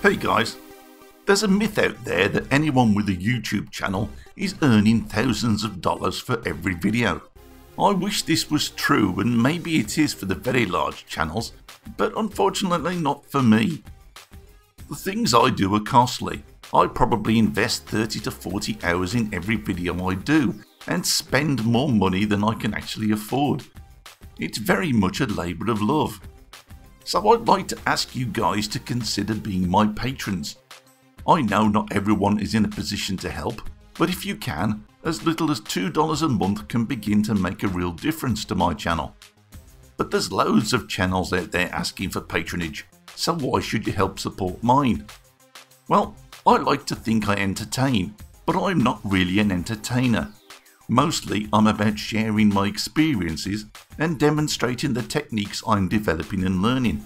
Hey guys, there's a myth out there that anyone with a YouTube channel is earning thousands of dollars for every video. I wish this was true, and maybe it is for the very large channels, but unfortunately not for me. The things I do are costly. I probably invest 30 to 40 hours in every video I do and spend more money than I can actually afford. It's very much a labour of love. So I'd like to ask you guys to consider being my patrons. I know not everyone is in a position to help, but if you can, as little as $2 a month can begin to make a real difference to my channel. But there's loads of channels out there asking for patronage, so why should you help support mine? Well, I like to think I entertain, but I'm not really an entertainer. Mostly I'm about sharing my experiences and demonstrating the techniques I'm developing and learning.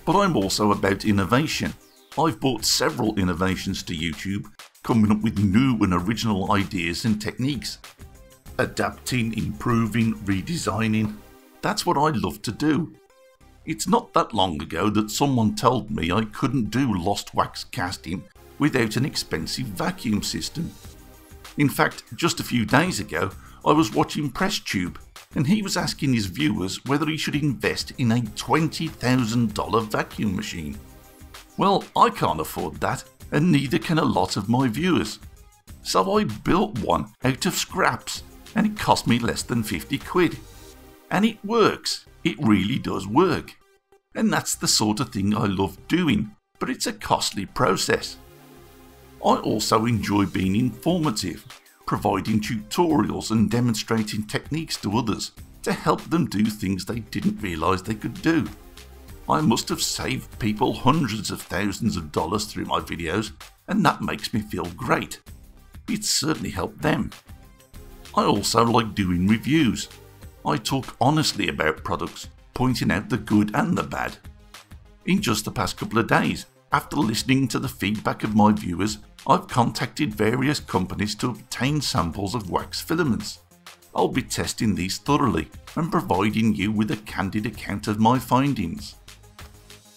But I'm also about innovation. I've brought several innovations to YouTube, coming up with new and original ideas and techniques. Adapting, improving, redesigning, that's what I love to do. It's not that long ago that someone told me I couldn't do lost wax casting without an expensive vacuum system. In fact, just a few days ago, I was watching PressTube and he was asking his viewers whether he should invest in a $20,000 vacuum machine. Well, I can't afford that, and neither can a lot of my viewers. So I built one out of scraps, and it cost me less than 50 quid. And it works, it really does work. And that's the sort of thing I love doing, but it's a costly process. I also enjoy being informative, providing tutorials and demonstrating techniques to others to help them do things they didn't realise they could do. I must have saved people hundreds of thousands of dollars through my videos, and that makes me feel great. It's certainly helped them. I also like doing reviews. I talk honestly about products, pointing out the good and the bad. In just the past couple of days, after listening to the feedback of my viewers, I've contacted various companies to obtain samples of wax filaments. I'll be testing these thoroughly and providing you with a candid account of my findings.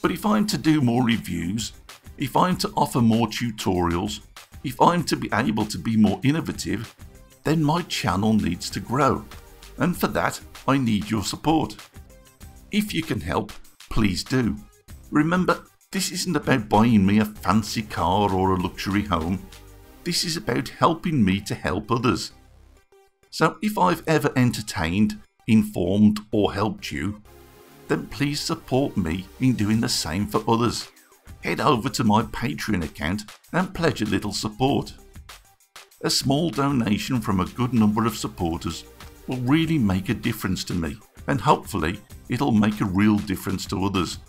But if I'm to do more reviews, if I'm to offer more tutorials, if I'm to be able to be more innovative, then my channel needs to grow. And for that, I need your support. If you can help, please do. Remember, this isn't about buying me a fancy car or a luxury home. This is about helping me to help others. So if I've ever entertained, informed or helped you, then please support me in doing the same for others. Head over to my Patreon account and pledge a little support. A small donation from a good number of supporters will really make a difference to me, and hopefully it'll make a real difference to others.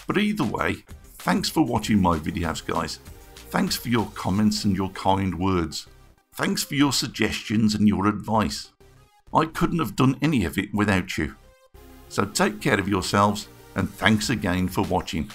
But either way, thanks for watching my videos guys. Thanks for your comments and your kind words. Thanks for your suggestions and your advice. I couldn't have done any of it without you. So take care of yourselves, and thanks again for watching.